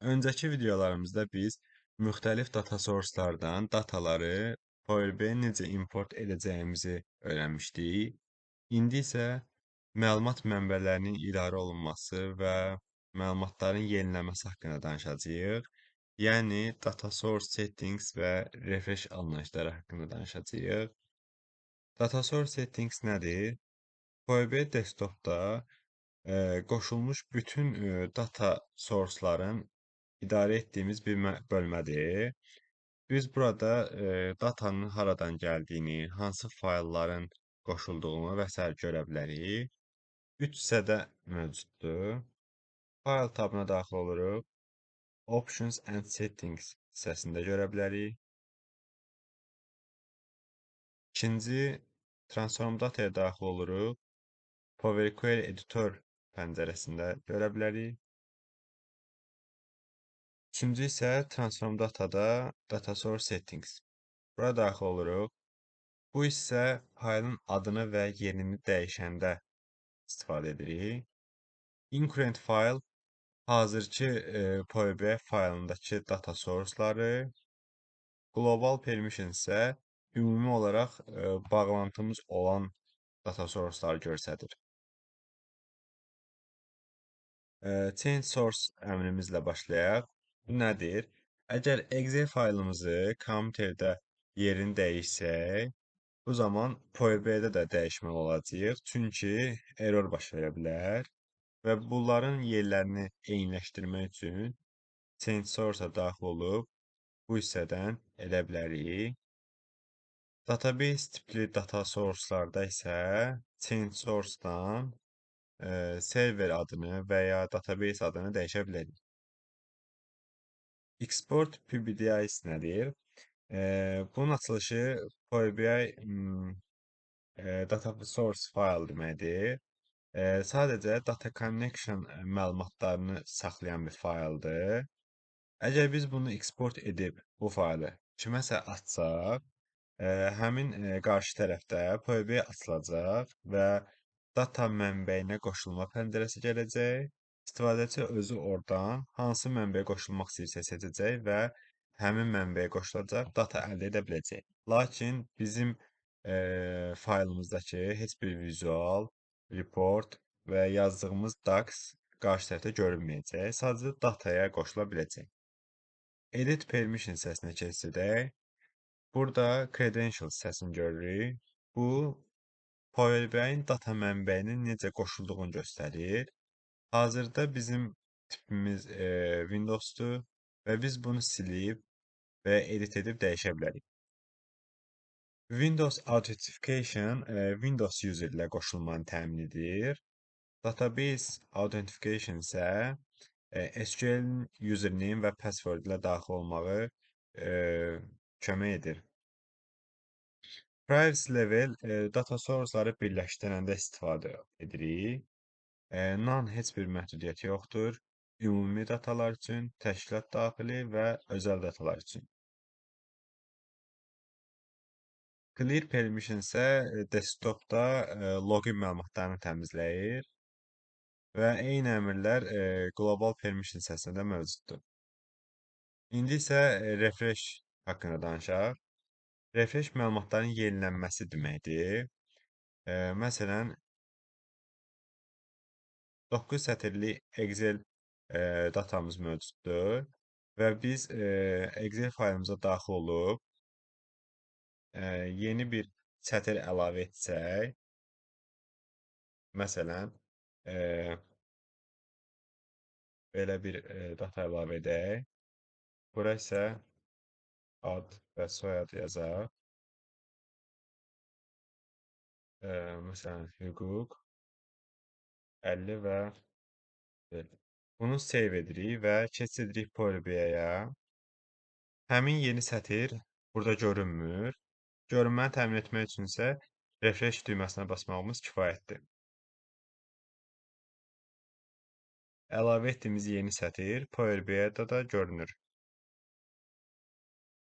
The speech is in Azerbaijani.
Öncəki videolarımızda biz müxtəlif data source-lardan dataları Power BI-yə necə import edəcəyimizi öyrənmişdik. İndi isə məlumat mənbələrinin idarə olunması və məlumatların yenilənməsi haqqında danışacağıq. Yəni data source settings və refresh anlayışları haqqında danışacağıq. Data source settings nədir? Power BI desktopda qoşulmuş bütün data source-ların idarə etdiyimiz bir bölmədir. Biz burada datanın haradan gəldiyini, hansı faylların qoşulduğunu və sair görə bilərik. 3 hissədə mövcuddur. File tabına daxil oluruq. Options and Settings hissəsində görə bilərik. İkinci, Transform Dataya daxil oluruq. Power Query Editor pəncərəsində görə bilərik. Üçüncü isə Transform Datada Data Source Settings. Bura daxil oluruq. Bu isə faylın adını və yerini dəyişəndə istifadə edirik. Increment file hazırki Power BI faylındakı data source-ları, Global Permission isə ümumi olaraq bağlantımız olan data source-ları göstərir. Change source əmrimizlə başlayaq. Bu nədir? Əgər Excel faylımızı kompüterdə yerini dəyişsək, bu zaman Power BI-də də dəyişməli olacağıq. Çünki error baş verə bilər və bunların yerlərini eyniləşdirmək üçün change source-a daxil olub bu hissədən edə bilərik. Database tipli data source-larda isə change source-dan server adını və ya database adını dəyişə bilərik. Export PBDIs nədir? Bunun açılışı Power BI data source file deməkdir. Sadəcə data connection məlumatlarını saxlayan bir fayldır. Əgər biz bunu export edib bu faylı kiməsə atsaq, həmin qarşı tərəfdə Power BI açılacaq və data mənbəyinə qoşulma pəncərəsi gələcək. İstifadəçi özü oradan hansı mənbəyə qoşulmaq istəyirsə seçəcək və həmin mənbəyə qoşulacaq data əldə edə biləcək. Lakin bizim faylımızdakı heç bir vizual, report və yazdığımız docs qarşı tərəfdə görünməyəcək. Sadəcə dataya qoşula biləcək. Edit Permission hissəsinə keçsək, burada Credentials hissəsini görürük. Bu, Power BI-in data mənbəyinin necə qoşulduğunu göstərir. Hazırda bizim tipimiz Windows-dur və biz bunu silib və edit edib dəyişə bilərik. Windows Authentication Windows user ilə qoşulmanı təmin edir. Database Authentication isə SQL-in username və password ilə daxil olmağı kömək edir. Privacy level data source-ları birləşdirəndə istifadə edirik. None heç bir məhdudiyyəti yoxdur. Ümumi datalar üçün, təşkilat daxili və özəl datalar üçün. Clear Permission isə desktopda login məlumatlarını təmizləyir və eyni əmrlər Global Permission hissəsində mövcuddur. İndi isə refresh haqqında danışaq. Refresh məlumatların yenilənməsi deməkdir. Məsələn, 9 sətirli Excel datamız mövcuddur və biz Excel faylımıza daxil olub yeni bir sətir əlavə etsək, məsələn, belə bir data əlavə edək. Bura isə ad və soyad yazaq. Məsələn, hüquq 50 və bunu save edirik və keçidirik Power BI-yə. Həmin yeni sətir burada görünmür. Görünməni təmin etmək üçün isə refresh düyməsinə basmağımız kifayətdir. Əlavə etdiyimiz yeni sətir Power BI-də da görünür.